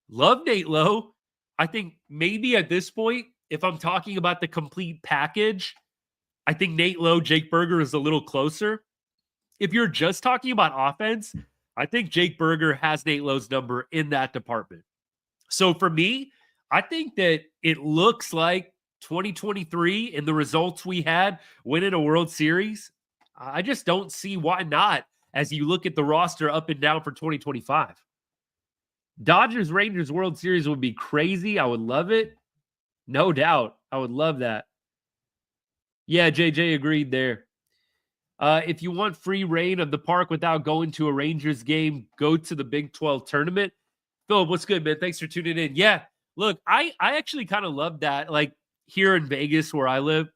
Love Nate Lowe. I think maybe at this point, if I'm talking about the complete package, I think Nate Lowe, Jake Berger is a little closer. If you're just talking about offense, I think Jake Berger has Nate Lowe's number in that department. So for me, I think that it looks like 2023 and the results we had winning a World Series. I just don't see why not as you look at the roster up and down for 2025. Dodgers Rangers World Series would be crazy. I would love it. No doubt. I would love that. Yeah, JJ agreed there. If you want free reign of the park without going to a Rangers game, go to the Big 12 tournament. Philip, what's good, man? Thanks for tuning in. Yeah, look, I actually kind of love that. Like here in Vegas where I live,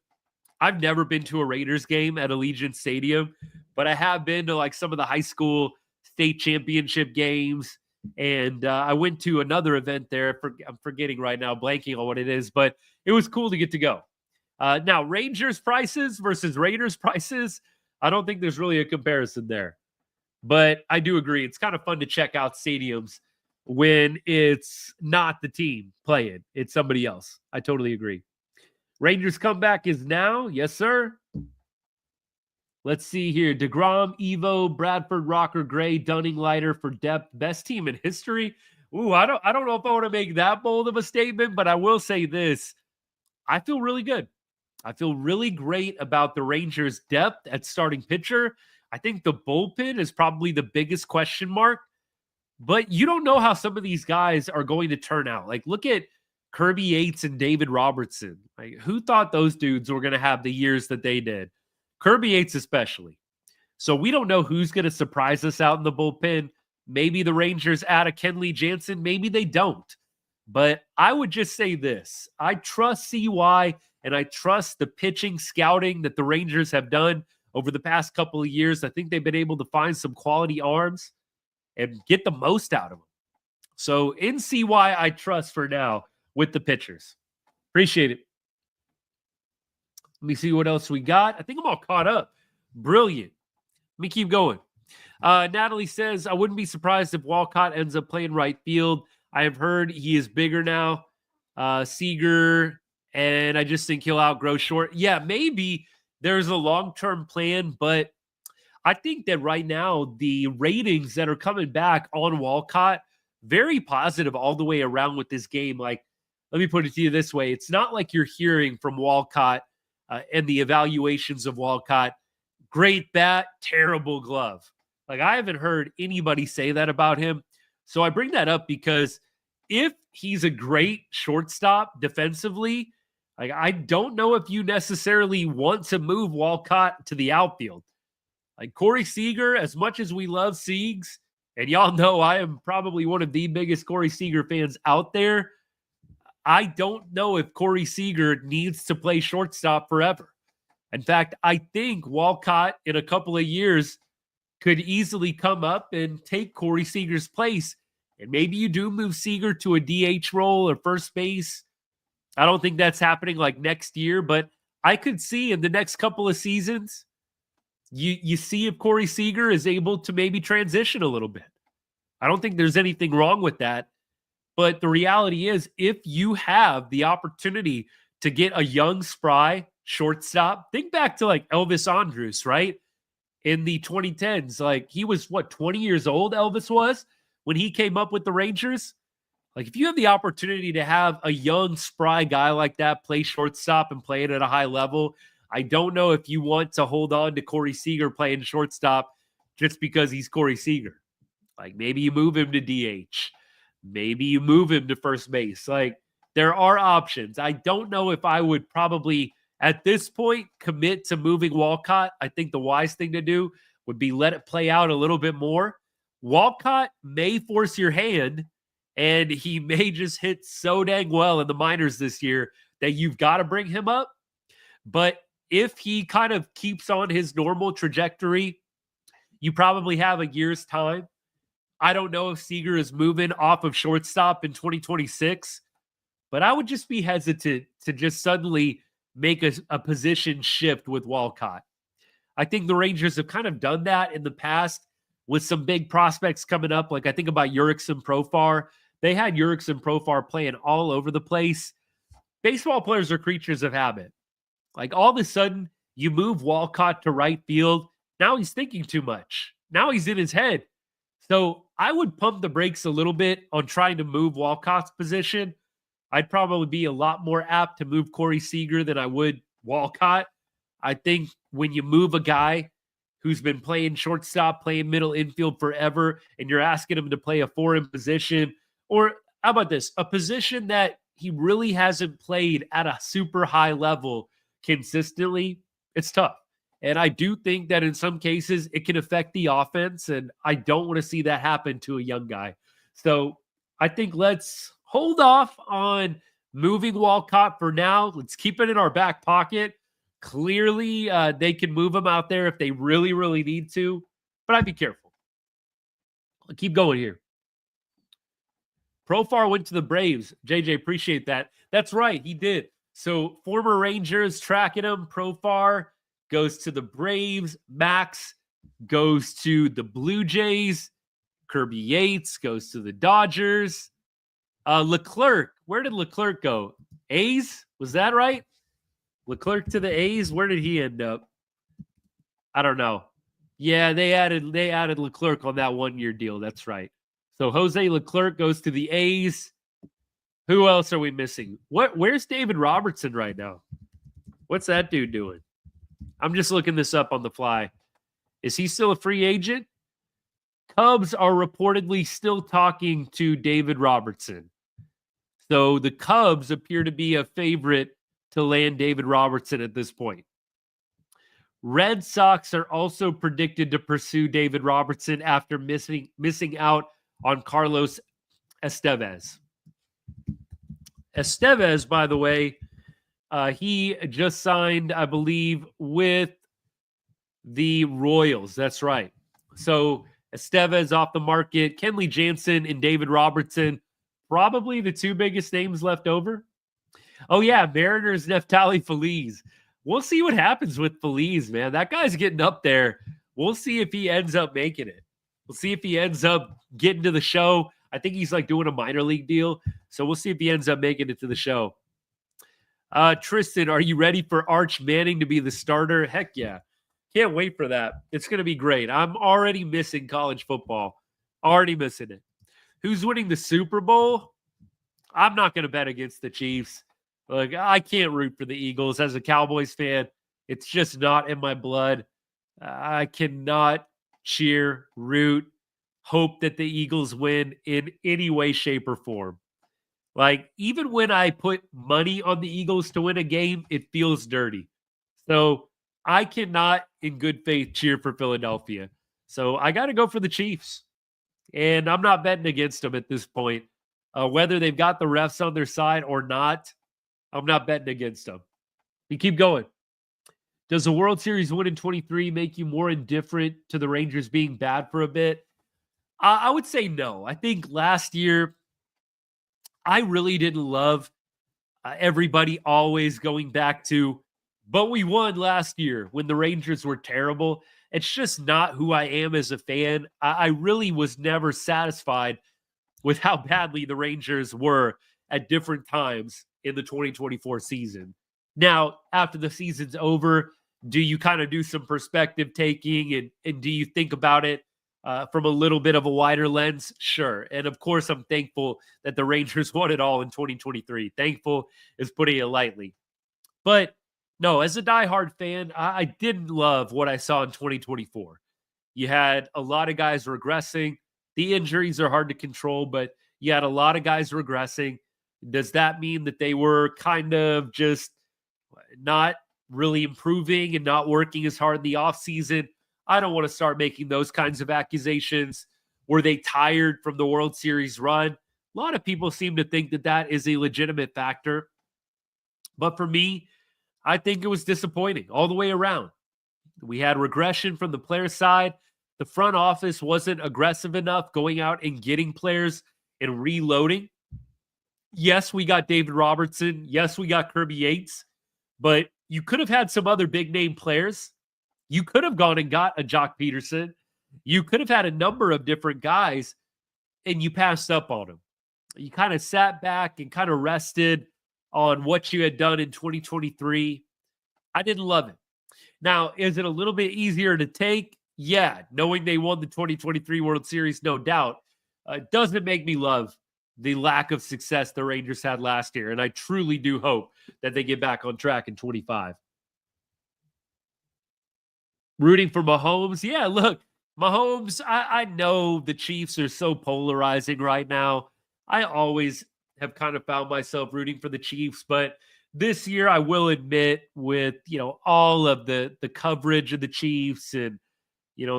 I've never been to a Raiders game at Allegiant Stadium, but I have been to like some of the high school state championship games. And I went to another event there. I'm forgetting right now, blanking on what it is, but it was cool to get to go. Now, Rangers prices versus Raiders prices, I don't think there's really a comparison there. But I do agree. It's kind of fun to check out stadiums when it's not the team playing. It's somebody else. I totally agree. Rangers comeback is now. Yes, sir. Let's see here. DeGrom, Evo, Bradford, Rocker, Gray, Dunning, Leiter for depth. Best team in history. Ooh, I don't know if I want to make that bold of a statement, but I will say this. I feel really good. I feel really great about the Rangers' depth at starting pitcher. I think the bullpen is probably the biggest question mark, but you don't know how some of these guys are going to turn out. Like, look at Kirby Yates and David Robertson. Like, who thought those dudes were going to have the years that they did? Kirby Yates especially. So we don't know who's going to surprise us out in the bullpen. Maybe the Rangers add a Kenley Jansen. Maybe they don't. But I would just say this. I trust CY and I trust the pitching scouting that the Rangers have done over the past couple of years. I think they've been able to find some quality arms and get the most out of them. So in CY, I trust for now with the pitchers. Appreciate it. Let me see what else we got. I think I'm all caught up. Brilliant. Let me keep going. Natalie says, I wouldn't be surprised if Walcott ends up playing right field. I have heard he is bigger now. Seager, and I just think he'll outgrow Short. Yeah, maybe there's a long-term plan, but I think that right now the ratings that are coming back on Walcott, very positive all the way around with this game. Like, let me put it to you this way. It's not like you're hearing from Walcott and the evaluations of Walcott, great bat, terrible glove. Like, I haven't heard anybody say that about him. So I bring that up because if he's a great shortstop defensively, like, I don't know if you necessarily want to move Walcott to the outfield. Like Corey Seager, as much as we love Siegs, and y'all know I am probably one of the biggest Corey Seager fans out there, I don't know if Corey Seager needs to play shortstop forever. In fact, I think Walcott in a couple of years could easily come up and take Corey Seager's place. And maybe you do move Seager to a DH role or first base. I don't think that's happening like next year, but I could see in the next couple of seasons, you see if Corey Seager is able to maybe transition a little bit. I don't think there's anything wrong with that. But the reality is, if you have the opportunity to get a young, spry shortstop. Think back to like Elvis Andrus, right? In the 2010s, like he was 20 years old, Elvis was, when he came up with the Rangers. Like if you have the opportunity to have a young, spry guy like that play shortstop and play it at a high level, I don't know if you want to hold on to Corey Seager playing shortstop just because he's Corey Seager. Like maybe you move him to DH. Maybe you move him to first base. Like there are options. I don't know if I would probably at this point commit to moving Walcott. I think the wise thing to do would be let it play out a little bit more. Walcott may force your hand, and he may just hit so dang well in the minors this year that you've got to bring him up. But if he kind of keeps on his normal trajectory, you probably have a year's time. I don't know if Seager is moving off of shortstop in 2026, but I would just be hesitant to just suddenly make a position shift with Walcott. I think the Rangers have kind of done that in the past with some big prospects coming up. Like I think about Jurickson Profar. They had Jurickson Profar playing all over the place. Baseball players are creatures of habit. Like all of a sudden, you move Walcott to right field. Now he's thinking too much. Now he's in his head. So I would pump the brakes a little bit on trying to move Walcott's position. I'd probably be a lot more apt to move Corey Seager than I would Walcott. I think when you move a guy who's been playing shortstop, playing middle infield forever, and you're asking him to play a foreign position, or how about this, a position that he really hasn't played at a super high level consistently, it's tough. And I do think that in some cases it can affect the offense, and I don't want to see that happen to a young guy. So I think let's hold off on moving Walcott for now. Let's keep it in our back pocket. Clearly, they can move him out there if they really, really need to, but I'd be careful. I'll keep going here. Profar went to the Braves. JJ, appreciate that. That's right, he did. So former Rangers tracking him. Profar goes to the Braves. Max goes to the Blue Jays. Kirby Yates goes to the Dodgers. Leclerc, where did Leclerc go? A's? Was that right? Leclerc to the A's? Where did he end up? I don't know. Yeah, they added Leclerc on that 1-year deal. That's right. So Jose Leclerc goes to the A's. Who else are we missing? Where's David Robertson right now? What's that dude doing? I'm just looking this up on the fly. Is he still a free agent? Cubs are reportedly still talking to David Robertson. So the Cubs appear to be a favorite to land David Robertson at this point. Red Sox are also predicted to pursue David Robertson after missing out on Carlos Estevez. Estevez, by the way, he just signed, I believe, with the Royals. That's right. So Estevez off the market. Kenley Jansen and David Robertson, probably the two biggest names left over. Oh, yeah, Mariners, Neftali Feliz. We'll see what happens with Feliz, man. That guy's getting up there. We'll see if he ends up making it. We'll see if he ends up getting to the show. I think he's like doing a minor league deal. So we'll see if he ends up making it to the show. Tristan, are you ready for Arch Manning to be the starter? Heck yeah. Can't wait for that. It's going to be great. I'm already missing college football. Already missing it. Who's winning the Super Bowl? I'm not going to bet against the Chiefs. Like, I can't root for the Eagles as a Cowboys fan. It's just not in my blood. I cannot cheer, root, hope that the Eagles win in any way, shape, or form. Like, even when I put money on the Eagles to win a game, it feels dirty. So I cannot, in good faith, cheer for Philadelphia. So I got to go for the Chiefs. And I'm not betting against them at this point. Whether they've got the refs on their side or not, I'm not betting against them. You keep going. Does the World Series win in 23 make you more indifferent to the Rangers being bad for a bit? I would say no. I think last year, I really didn't love everybody always going back to, but we won last year when the Rangers were terrible. It's just not who I am as a fan. I really was never satisfied with how badly the Rangers were at different times in the 2024 season. Now, after the season's over, do you kind of do some perspective taking and do you think about it from a little bit of a wider lens? Sure. And of course, I'm thankful that the Rangers won it all in 2023. Thankful is putting it lightly. But no, as a diehard fan, I didn't love what I saw in 2024. You had a lot of guys regressing. The injuries are hard to control, but you had a lot of guys regressing. Does that mean that they were kind of just not really improving and not working as hard in the offseason? I don't want to start making those kinds of accusations. Were they tired from the World Series run? A lot of people seem to think that that is a legitimate factor. But for me, I think it was disappointing all the way around. We had regression from the player side. The front office wasn't aggressive enough going out and getting players and reloading. Yes, we got David Robertson. Yes, we got Kirby Yates. But you could have had some other big name players. You could have gone and got a Jock Peterson. You could have had a number of different guys, and you passed up on them. You kind of sat back and kind of rested on what you had done in 2023. I didn't love it. Now, is it a little bit easier to take? Yeah, knowing they won the 2023 World Series, no doubt. Doesn't make me love the lack of success the Rangers had last year, and I truly do hope that they get back on track in 25. Rooting for Mahomes? Yeah, look, Mahomes, I know the Chiefs are so polarizing right now. I always have kind of found myself rooting for the Chiefs, but this year I will admit with, all of the coverage of the Chiefs and,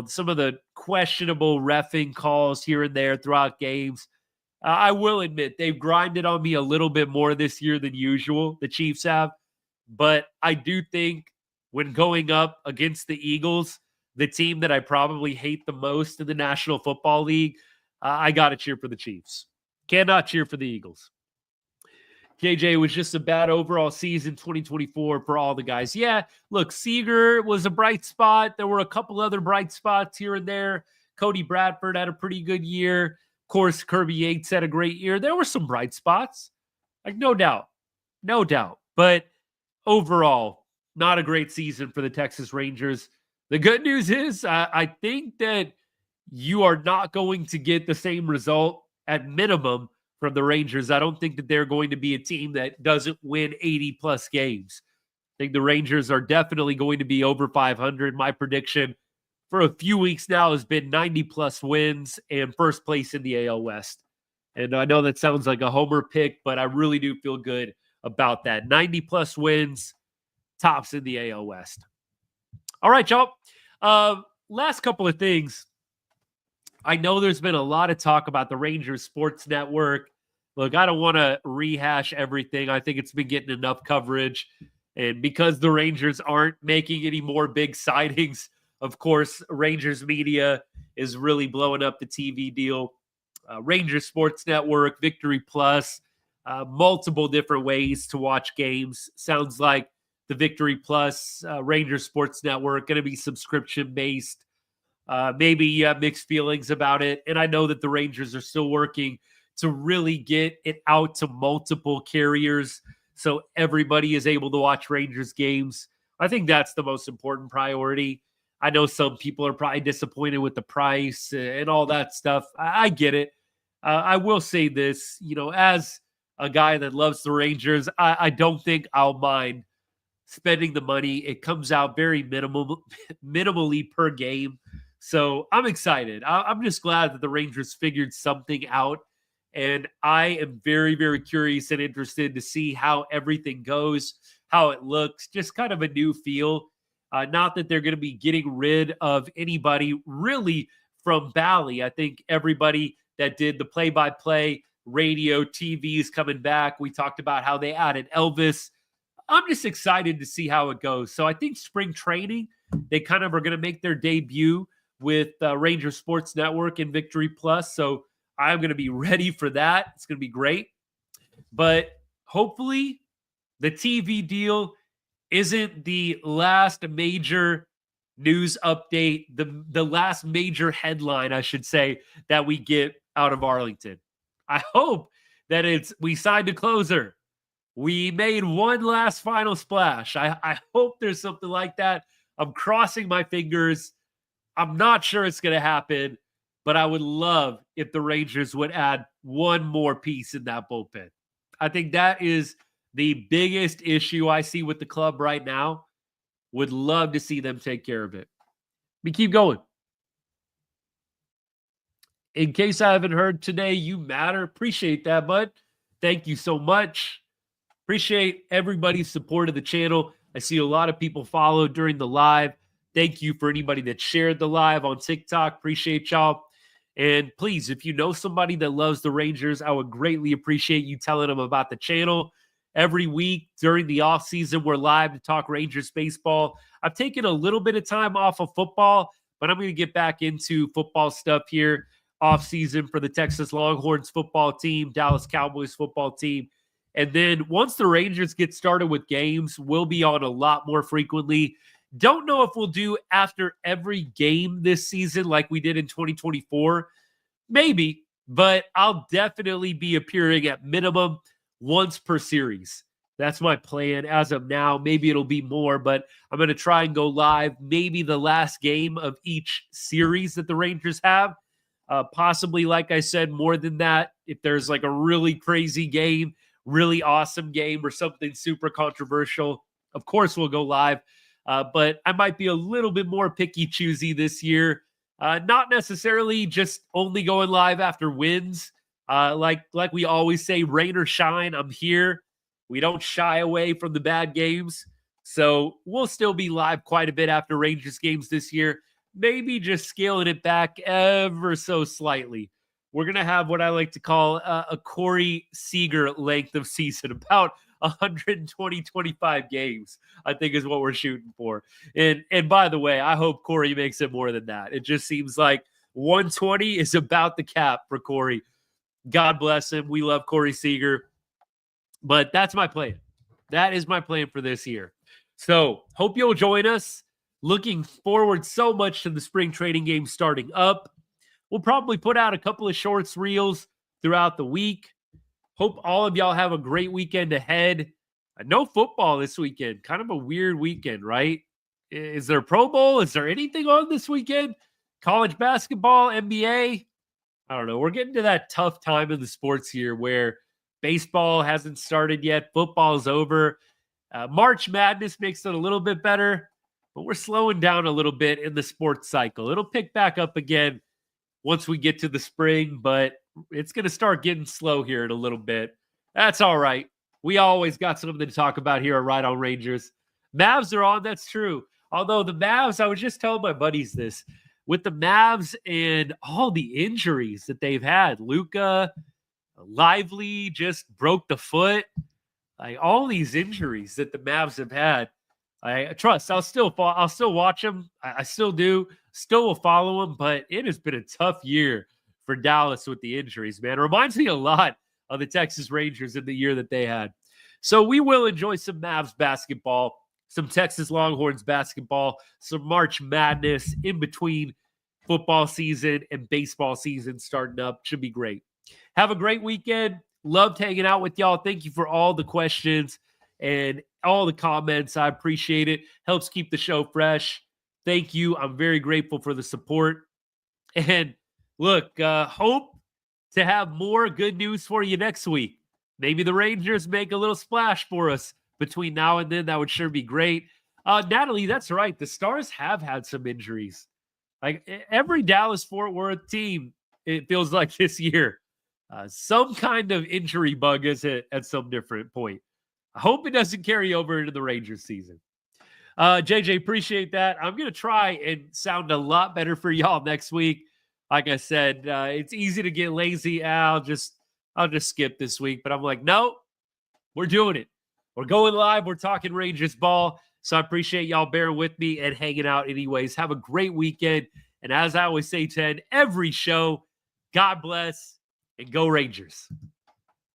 some of the questionable reffing calls here and there throughout games, I will admit they've grinded on me a little bit more this year than usual, the Chiefs have. But I do think when going up against the Eagles, the team that I probably hate the most in the National Football League, I got to cheer for the Chiefs. Cannot cheer for the Eagles. JJ was just a bad overall season 2024 for all the guys. Yeah, look, Seager was a bright spot. There were a couple other bright spots here and there. Cody Bradford had a pretty good year. Of course, Kirby Yates had a great year. There were some bright spots, like no doubt. But overall, not a great season for the Texas Rangers. The good news is I think that you are not going to get the same result at minimum from the Rangers. I don't think that they're going to be a team that doesn't win 80-plus games. I think the Rangers are definitely going to be over 500. My prediction for a few weeks now has been 90-plus wins and first place in the AL West. And I know that sounds like a homer pick, but I really do feel good about that. 90-plus wins, tops in the AL West. All right, y'all. Last couple of things. I know there's been a lot of talk about the Rangers Sports Network. Look, I don't want to rehash everything. I think it's been getting enough coverage. And because the Rangers aren't making any more big sightings, of course, Rangers media is really blowing up the TV deal. Rangers Sports Network, Victory Plus, multiple different ways to watch games. Sounds like the Victory Plus Rangers Sports Network going to be subscription-based. Maybe you have mixed feelings about it. And I know that the Rangers are still working to really get it out to multiple carriers so everybody is able to watch Rangers games. I think that's the most important priority. I know some people are probably disappointed with the price and all that stuff. I get it. I will say this, as a guy that loves the Rangers, I don't think I'll mind spending the money. It comes out very minimally per game. So I'm excited. I'm just glad that the Rangers figured something out. And I am very, very curious and interested to see how everything goes, how it looks, just kind of a new feel. Not that they're going to be getting rid of anybody really from Bally. I think everybody that did the play-by-play, radio, TV is coming back. We talked about how they added Elvis. I'm just excited to see how it goes. So I think spring training, they kind of are going to make their debut with Ranger Sports Network and Victory Plus. So I'm going to be ready for that. It's going to be great. But hopefully the TV deal isn't the last major news update, the last major headline, I should say, that we get out of Arlington. I hope that we signed a closer. We made one last final splash. I hope there's something like that. I'm crossing my fingers. I'm not sure it's going to happen, but I would love if the Rangers would add one more piece in that bullpen. I think that is the biggest issue I see with the club right now. Would love to see them take care of it. We keep going. In case I haven't heard today, you matter. Appreciate that, bud. Thank you so much. Appreciate everybody's support of the channel. I see a lot of people follow during the live. Thank you for anybody that shared the live on TikTok. Appreciate y'all. And please, if you know somebody that loves the Rangers, I would greatly appreciate you telling them about the channel. Every week during the offseason, we're live to talk Rangers baseball. I've taken a little bit of time off of football, but I'm going to get back into football stuff here offseason for the Texas Longhorns football team, Dallas Cowboys football team. And then once the Rangers get started with games, we'll be on a lot more frequently. Don't know if we'll do after every game this season like we did in 2024. Maybe, but I'll definitely be appearing at minimum once per series. That's my plan as of now. Maybe it'll be more, but I'm going to try and go live maybe the last game of each series that the Rangers have. Possibly, like I said, more than that. If there's like a really crazy game, really awesome game, or something super controversial, of course we'll go live. But I might be a little bit more picky choosy this year. Not necessarily just only going live after wins. Like we always say, rain or shine, I'm here. We don't shy away from the bad games. So we'll still be live quite a bit after Rangers games this year. Maybe just scaling it back ever so slightly. We're going to have what I like to call a Corey Seager length of season, about 120, 25 games, I think is what we're shooting for. And by the way, I hope Corey makes it more than that. It just seems like 120 is about the cap for Corey. God bless him. We love Corey Seager. But that's my plan. That is my plan for this year. So hope you'll join us. Looking forward so much to the spring training game starting up. We'll probably put out a couple of shorts, reels throughout the week. Hope all of y'all have a great weekend ahead. No football this weekend. Kind of a weird weekend, right? Is there a Pro Bowl? Is there anything on this weekend? College basketball, NBA? I don't know. We're getting to that tough time in the sports year where baseball hasn't started yet. Football's over. March Madness makes it a little bit better, but we're slowing down a little bit in the sports cycle. It'll pick back up again once we get to the spring, but it's going to start getting slow here in a little bit. That's all right. We always got something to talk about here at Right On Rangers. Mavs are on, that's true. Although the Mavs, I was just telling my buddies this, with the Mavs and all the injuries that they've had, Luka, Lively just broke the foot. Like all these injuries that the Mavs have had, I trust. I'll still watch them. I still do. Still will follow them. But it has been a tough year for Dallas with the injuries, man. It reminds me a lot of the Texas Rangers in the year that they had. So we will enjoy some Mavs basketball, some Texas Longhorns basketball, some March Madness in between football season and baseball season starting up. Should be great. Have a great weekend. Loved hanging out with y'all. Thank you for all the questions and all the comments. I appreciate it. Helps keep the show fresh. Thank you. I'm very grateful for the support. And look, hope to have more good news for you next week. Maybe the Rangers make a little splash for us between now and then. That would sure be great. Natalie, that's right. The Stars have had some injuries. Like every Dallas-Fort Worth team, it feels like this year, some kind of injury bug is hit at some different point. I hope it doesn't carry over into the Rangers season. JJ, appreciate that. I'm going to try and sound a lot better for y'all next week. Like I said, it's easy to get lazy. I'll just skip this week. But I'm like, no, we're doing it. We're going live. We're talking Rangers ball. So I appreciate y'all bearing with me and hanging out anyways. Have a great weekend. And as I always say to end every show, God bless and go Rangers.